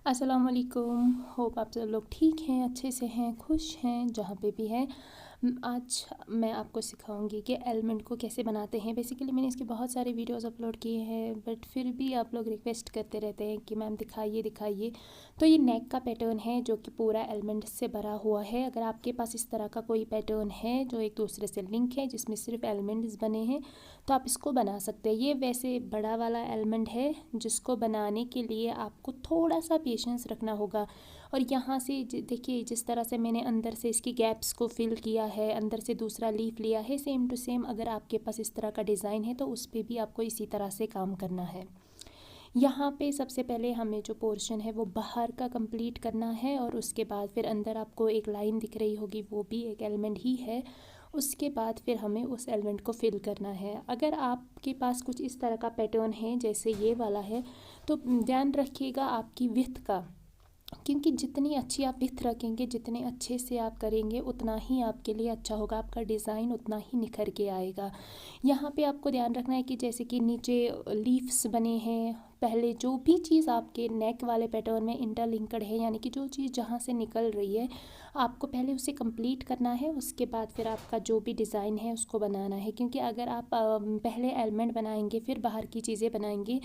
अस्सलाम वालेकुम। होप आप सब लोग ठीक हैं, अच्छे से हैं, खुश हैं, जहाँ पे भी हैं। आज मैं आपको सिखाऊंगी कि एलिमेंट को कैसे बनाते हैं। बेसिकली मैंने इसके बहुत सारे वीडियोस अपलोड किए हैं, बट फिर भी आप लोग रिक्वेस्ट करते रहते हैं कि मैम दिखाइए दिखाइए। तो ये नेक का पैटर्न है जो कि पूरा एलिमेंट से भरा हुआ है। अगर आपके पास इस तरह का कोई पैटर्न है जो एक दूसरे से लिंक है, जिसमें सिर्फ एलिमेंट्स बने हैं, तो आप इसको बना सकते हैं। ये वैसे बड़ा वाला एलिमेंट है जिसको बनाने के लिए आपको थोड़ा सा पेशेंस रखना होगा। और यहाँ से देखिए, जिस तरह से मैंने अंदर से इसकी गैप्स को फिल किया है, अंदर से दूसरा लीफ लिया है, सेम टू सेम अगर आपके पास इस तरह का डिज़ाइन है तो उस पर भी आपको इसी तरह से काम करना है। यहाँ पे सबसे पहले हमें जो पोर्शन है वो बाहर का कंप्लीट करना है, और उसके बाद फिर अंदर आपको एक लाइन दिख रही होगी, वो भी एक एलिमेंट ही है। उसके बाद फिर हमें उस एलिमेंट को फिल करना है। अगर आपके पास कुछ इस तरह का पैटर्न है जैसे ये वाला है, तो ध्यान रखिएगा आपकी विड्थ का, क्योंकि जितनी अच्छी आप विड्थ रखेंगे, जितने अच्छे से आप करेंगे, उतना ही आपके लिए अच्छा होगा, आपका डिज़ाइन उतना ही निखर के आएगा। यहाँ पे आपको ध्यान रखना है कि जैसे कि नीचे लीव्स बने हैं, पहले जो भी चीज़ आपके नेक वाले पैटर्न में इंटरलिंक्ड है, यानी कि जो चीज़ जहाँ से निकल रही है, आपको पहले उसे कंप्लीट करना है। उसके बाद फिर आपका जो भी डिज़ाइन है उसको बनाना है, क्योंकि अगर आप पहले एलिमेंट बनाएंगे फिर बाहर की चीज़ें बनाएंगे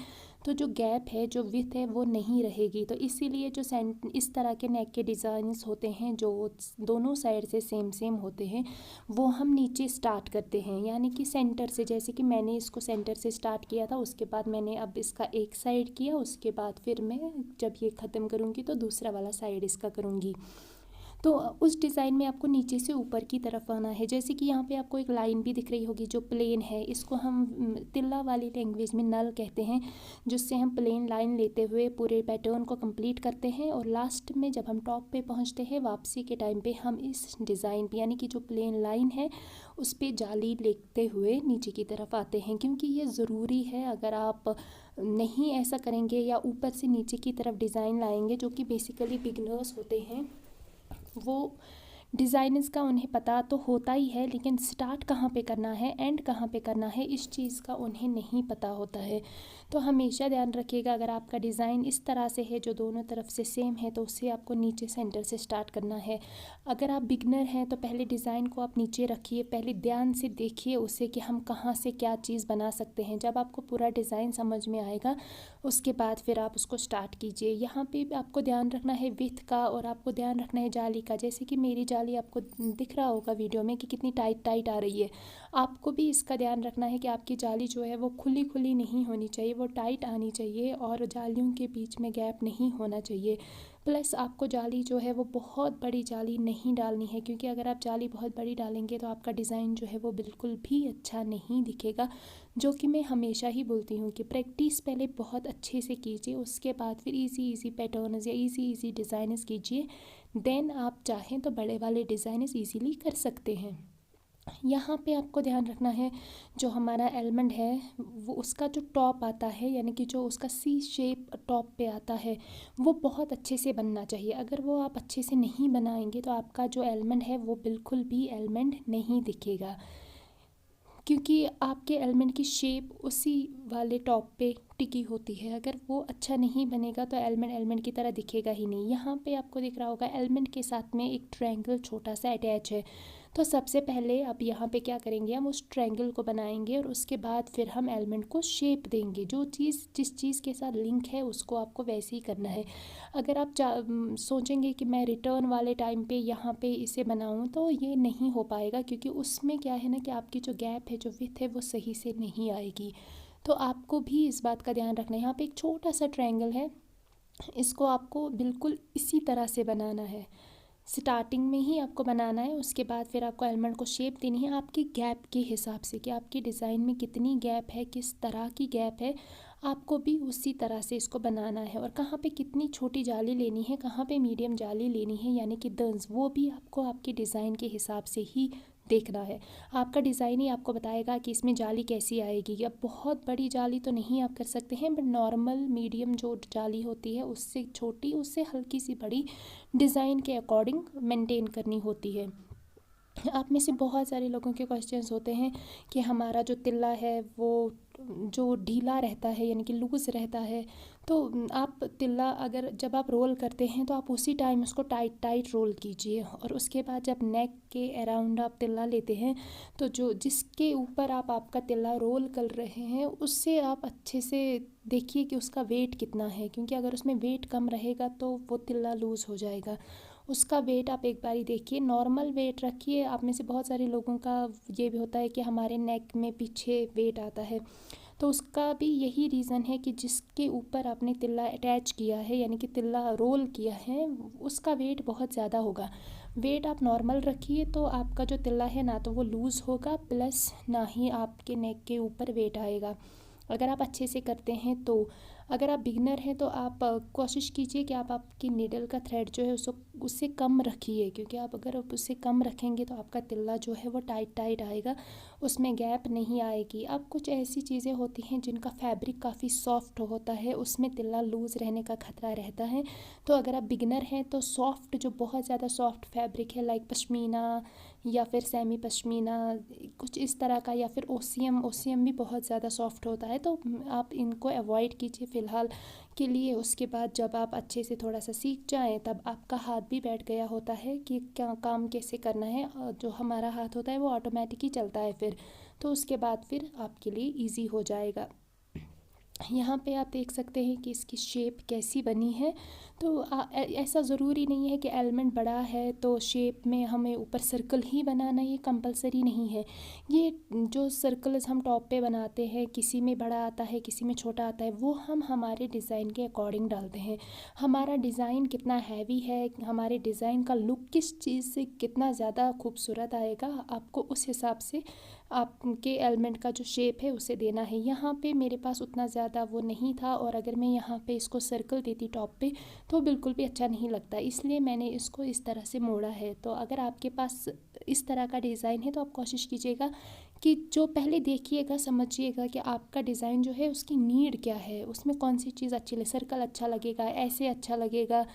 तो जो गैप है, जो विड्थ है, वो नहीं रहेगी। तो इसीलिए जो इस तरह के नेक के डिज़ाइंस होते हैं जो दोनों साइड से सेम सेम होते हैं, वो हम नीचे स्टार्ट करते हैं, यानी कि सेंटर से। जैसे कि मैंने इसको सेंटर से स्टार्ट किया था, उसके बाद मैंने अब इसका एक साइड किया, उसके बाद फिर मैं जब ये ख़त्म करूँगी तो दूसरा वाला साइड इसका करूँगी। तो उस डिज़ाइन में आपको नीचे से ऊपर की तरफ आना है। जैसे कि यहाँ पे आपको एक लाइन भी दिख रही होगी जो प्लेन है, इसको हम तिल्ला वाली लैंग्वेज में नल कहते हैं, जिससे हम प्लेन लाइन लेते हुए पूरे पैटर्न को कंप्लीट करते हैं। और लास्ट में जब हम टॉप पे पहुँचते हैं, वापसी के टाइम पे हम इस डिज़ाइन पे, यानी कि जो प्लेन लाइन है, उस पर जाली लेते हुए नीचे की तरफ आते हैं, क्योंकि ये ज़रूरी है। अगर आप नहीं ऐसा करेंगे या ऊपर से नीचे की तरफ डिज़ाइन लाएंगे, जो कि बेसिकली बिगनर्स होते हैं, वो डिज़ाइनर्स का उन्हें पता तो होता ही है, लेकिन स्टार्ट कहाँ पे करना है, एंड कहाँ पे करना है, इस चीज़ का उन्हें नहीं पता होता है। तो हमेशा ध्यान रखिएगा, अगर आपका डिज़ाइन इस तरह से है जो दोनों तरफ से सेम है, तो उससे आपको नीचे सेंटर से स्टार्ट करना है। अगर आप बिगनर हैं तो पहले डिज़ाइन को आप नीचे रखिए, पहले ध्यान से देखिए उसे कि हम कहाँ से क्या चीज़ बना सकते हैं। जब आपको पूरा डिज़ाइन समझ में आएगा, उसके बाद फिर आप उसको स्टार्ट कीजिए। यहाँ पे आपको ध्यान रखना है विड्थ का, और आपको ध्यान रखना है जाली का। जैसे कि मेरी जाली आपको दिख रहा होगा वीडियो में कि कितनी टाइट टाइट आ रही है, आपको भी इसका ध्यान रखना है कि आपकी जाली जो है वो खुली खुली नहीं होनी चाहिए, वो टाइट आनी चाहिए, और जालियों के बीच में गैप नहीं होना चाहिए। प्लस आपको जाली जो है वो बहुत बड़ी जाली नहीं डालनी है, क्योंकि अगर आप जाली बहुत बड़ी डालेंगे तो आपका डिज़ाइन जो है वो बिल्कुल भी अच्छा नहीं दिखेगा। जो कि मैं हमेशा ही बोलती हूँ कि प्रैक्टिस पहले बहुत अच्छे से कीजिए, उसके बाद फिर इजी इजी पैटर्न्स या इजी इजी डिज़ाइनस कीजिए। देन आप चाहें तो बड़े वाले डिज़ाइनस ईज़िली कर सकते हैं। यहाँ पे आपको ध्यान रखना है, जो हमारा एलिमेंट है वो उसका जो टॉप आता है, यानी कि जो उसका सी शेप टॉप पे आता है, वो बहुत अच्छे से बनना चाहिए। अगर वो आप अच्छे से नहीं बनाएंगे तो आपका जो एलिमेंट है वो बिल्कुल भी एलिमेंट नहीं दिखेगा, क्योंकि आपके एलिमेंट की शेप उसी वाले टॉप पे टिकी होती है। अगर वो अच्छा नहीं बनेगा तो एलिमेंट एलिमेंट की तरह दिखेगा ही नहीं। यहाँ पे आपको दिख रहा होगा एलिमेंट के साथ में एक ट्रायंगल छोटा सा अटैच है। तो सबसे पहले अब यहाँ पे क्या करेंगे, हम उस ट्रायंगल को बनाएंगे, और उसके बाद फिर हम एलिमेंट को शेप देंगे। जो चीज़ जिस चीज़ के साथ लिंक है उसको आपको वैसे ही करना है। अगर आप सोचेंगे कि मैं रिटर्न वाले टाइम पे यहाँ पे इसे बनाऊँ, तो ये नहीं हो पाएगा, क्योंकि उसमें क्या है ना कि आपकी जो गैप है, जो विड्थ है, वो सही से नहीं आएगी। तो आपको भी इस बात का ध्यान रखना है। यहाँ पे एक छोटा सा ट्रायंगल है, इसको आपको बिल्कुल इसी तरह से बनाना है। स्टार्टिंग में ही आपको बनाना है, उसके बाद फिर आपको एलिमेंट को शेप देनी है आपकी गैप के हिसाब से, कि आपकी डिज़ाइन में कितनी गैप है, किस तरह की गैप है, आपको भी उसी तरह से इसको बनाना है। और कहाँ पे कितनी छोटी जाली लेनी है, कहाँ पे मीडियम जाली लेनी है, यानी कि दंस, वो भी आपको आपके डिज़ाइन के हिसाब से ही देखना है। आपका डिज़ाइन ही आपको बताएगा कि इसमें जाली कैसी आएगी। या बहुत बड़ी जाली तो नहीं आप कर सकते हैं, बट नॉर्मल मीडियम जो जाली होती है उससे छोटी, उससे हल्की सी बड़ी डिज़ाइन के अकॉर्डिंग मेंटेन करनी होती है। आप में से बहुत सारे लोगों के क्वेश्चंस होते हैं कि हमारा जो तिल्ला है वो जो ढीला रहता है यानी कि लूज़ रहता है, तो आप तिल्ला अगर जब आप रोल करते हैं तो आप उसी टाइम उसको टाइट टाइट रोल कीजिए। और उसके बाद जब नेक के अराउंड आप तिल्ला लेते हैं तो जो जिसके ऊपर आप आपका तिल्ला रोल कर रहे हैं उससे आप अच्छे से देखिए कि उसका वेट कितना है, क्योंकि अगर उसमें वेट कम रहेगा तो वो तिल्ला लूज़ हो जाएगा। उसका वेट आप एक बारी देखिए, नॉर्मल वेट रखिए। आप में से बहुत सारे लोगों का ये भी होता है कि हमारे नेक में पीछे वेट आता है, तो उसका भी यही रीज़न है कि जिसके ऊपर आपने तिल्ला अटैच किया है यानी कि तिल्ला रोल किया है उसका वेट बहुत ज़्यादा होगा। वेट आप नॉर्मल रखिए तो आपका जो तिल्ला है ना तो वो लूज़ होगा, प्लस ना ही आपके नेक के ऊपर वेट आएगा अगर आप अच्छे से करते हैं तो। अगर आप बिगनर हैं तो आप कोशिश कीजिए कि आप आपकी नीडल का थ्रेड जो है उससे कम रखिए, क्योंकि आप अगर उससे कम रखेंगे तो आपका तिल्ला जो है वो टाइट टाइट आएगा, उसमें गैप नहीं आएगी। अब कुछ ऐसी चीज़ें होती हैं जिनका फैब्रिक काफ़ी सॉफ्ट होता है, उसमें तिल्ला लूज़ रहने का खतरा रहता है। तो अगर आप बिगनर हैं तो सॉफ्ट, जो बहुत ज़्यादा सॉफ्ट फैब्रिक है लाइक पश्मीना या फिर सेमी पश्मीना कुछ इस तरह का, या फिर ओसीएम भी बहुत ज़्यादा सॉफ्ट होता है, तो आप इनको अवॉइड कीजिए फ़िलहाल के लिए। उसके बाद जब आप अच्छे से थोड़ा सा सीख जाएं तब आपका हाथ भी बैठ गया होता है कि क्या काम कैसे करना है, जो हमारा हाथ होता है वो ऑटोमेटिक ही चलता है फिर, तो उसके बाद फिर आपके लिए ईजी हो जाएगा। यहाँ पे आप देख सकते हैं कि इसकी शेप कैसी बनी है। तो ऐसा ज़रूरी नहीं है कि एलिमेंट बड़ा है तो शेप में हमें ऊपर सर्कल ही बनाना, ये कंपलसरी नहीं है। ये जो सर्कल्स हम टॉप पे बनाते हैं, किसी में बड़ा आता है किसी में छोटा आता है, वो हम हमारे डिज़ाइन के अकॉर्डिंग डालते हैं। हमारा डिज़ाइन कितना हैवी है, हमारे डिज़ाइन का लुक किस चीज़ से कितना ज़्यादा खूबसूरत आएगा, आपको उस हिसाब से आपके एलिमेंट का जो शेप है उसे देना है। यहाँ पे मेरे पास उतना ज़्यादा वो नहीं था, और अगर मैं यहाँ पे इसको सर्कल देती टॉप पे तो बिल्कुल भी अच्छा नहीं लगता, इसलिए मैंने इसको इस तरह से मोड़ा है। तो अगर आपके पास इस तरह का डिज़ाइन है तो आप कोशिश कीजिएगा कि जो पहले देखिएगा समझिएगा कि आपका डिज़ाइन जो है उसकी नीड क्या है, उसमें कौन सी चीज़ अच्छी लगे, सर्कल अच्छा लगेगा, ऐसे अच्छा लगेगा,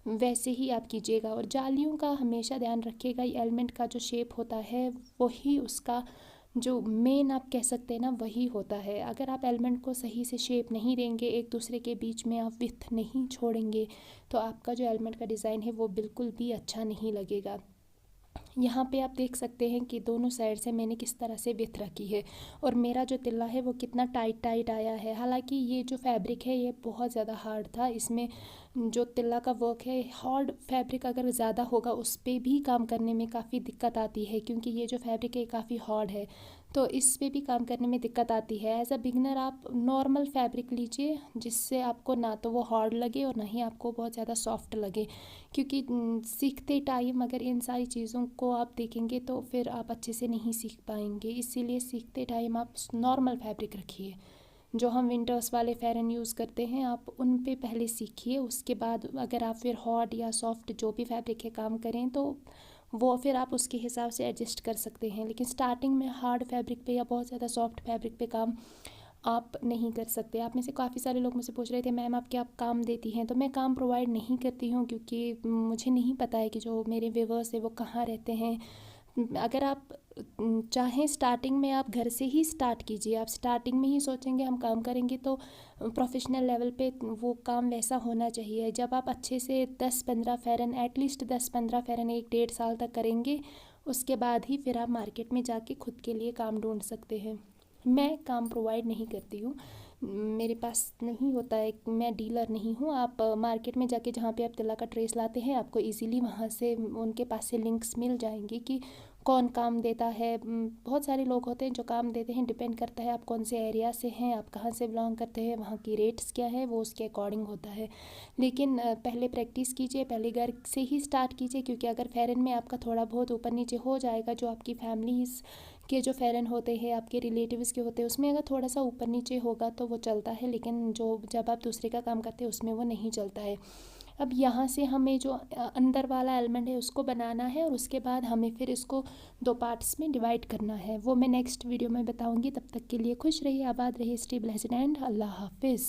वैसे ही आप कीजिएगा। और जालियों का हमेशा ध्यान रखिएगा, ये एलिमेंट का जो शेप होता है वही उसका जो मेन आप कह सकते हैं ना वही होता है। अगर आप एलिमेंट को सही से शेप नहीं देंगे, एक दूसरे के बीच में आप विथ नहीं छोड़ेंगे, तो आपका जो एलिमेंट का डिज़ाइन है वो बिल्कुल भी अच्छा नहीं लगेगा। यहाँ पे आप देख सकते हैं कि दोनों साइड से मैंने किस तरह से विथ रखी है, और मेरा जो तिल्ला है वो कितना टाइट टाइट आया है। हालांकि ये जो फैब्रिक है ये बहुत ज़्यादा हार्ड था, इसमें जो तिल्ला का वर्क है, हार्ड फैब्रिक अगर ज़्यादा होगा उस पर भी काम करने में काफ़ी दिक्कत आती है, क्योंकि ये जो फैब्रिक है काफ़ी हार्ड है, तो इस पे भी काम करने में दिक्कत आती है। एज अ बिगनर आप नॉर्मल फैब्रिक लीजिए जिससे आपको ना तो वो हार्ड लगे और ना ही आपको बहुत ज़्यादा सॉफ्ट लगे, क्योंकि सीखते टाइम अगर इन सारी चीज़ों को आप देखेंगे तो फिर आप अच्छे से नहीं सीख पाएंगे। इसीलिए सीखते टाइम आप नॉर्मल फैब्रिक रखिए, जो हम विंटर्स वाले फेरन यूज़ करते हैं आप उन पे पहले सीखिए, उसके बाद अगर आप फिर हॉट या सॉफ्ट जो भी फैब्रिक है काम करें तो वो फिर आप उसके हिसाब से एडजस्ट कर सकते हैं। लेकिन स्टार्टिंग में हार्ड फैब्रिक पे या बहुत ज़्यादा सॉफ्ट फैब्रिक पे काम आप नहीं कर सकते। आप में से काफ़ी सारे लोग मुझसे पूछ रहे थे मैम आप क्या काम देती हैं, तो मैं काम प्रोवाइड नहीं करती हूँ, क्योंकि मुझे नहीं पता है कि जो मेरे व्यूअर्स है वो कहाँ रहते हैं। अगर आप चाहें स्टार्टिंग में आप घर से ही स्टार्ट कीजिए, आप स्टार्टिंग में ही सोचेंगे हम काम करेंगे तो प्रोफेशनल लेवल पे वो काम वैसा होना चाहिए। जब आप अच्छे से 10-15 फेरन, एटलीस्ट 10-15 फेरन 1-1.5 साल तक करेंगे, उसके बाद ही फिर आप मार्केट में जाके खुद के लिए काम ढूंढ सकते हैं। मैं काम प्रोवाइड नहीं करती हूँ, मेरे पास नहीं होता है, मैं डीलर नहीं हूँ। आप मार्केट में जाके जहाँ पे आप तिल्ला का ट्रेस लाते हैं आपको इजीली वहाँ से उनके पास से लिंक्स मिल जाएंगे कि कौन काम देता है। बहुत सारे लोग होते हैं जो काम देते हैं, डिपेंड करता है आप कौन से एरिया से हैं, आप कहाँ से बिलोंग करते हैं, वहाँ की रेट्स क्या है वो उसके अकॉर्डिंग होता है। लेकिन पहले प्रैक्टिस कीजिए, पहले घर से ही स्टार्ट कीजिए, क्योंकि अगर फेरन में आपका थोड़ा बहुत ऊपर नीचे हो जाएगा, जो आपकी फैमिलीज़ के जो फेरन होते हैं आपके रिलेटिव्स के होते हैं उसमें अगर थोड़ा सा ऊपर नीचे होगा तो वो चलता है, लेकिन जो जब आप दूसरे का काम करते हैं उसमें वो नहीं चलता है। अब यहाँ से हमें जो अंदर वाला एलिमेंट है उसको बनाना है, और उसके बाद हमें फिर इसको 2 पार्ट्स में डिवाइड करना है, वो मैं नेक्स्ट वीडियो में बताऊँगी। तब तक के लिए खुश रहिए, आबाद रहिए, स्टे ब्लेस्ड एंड अल्लाह हाफिज़।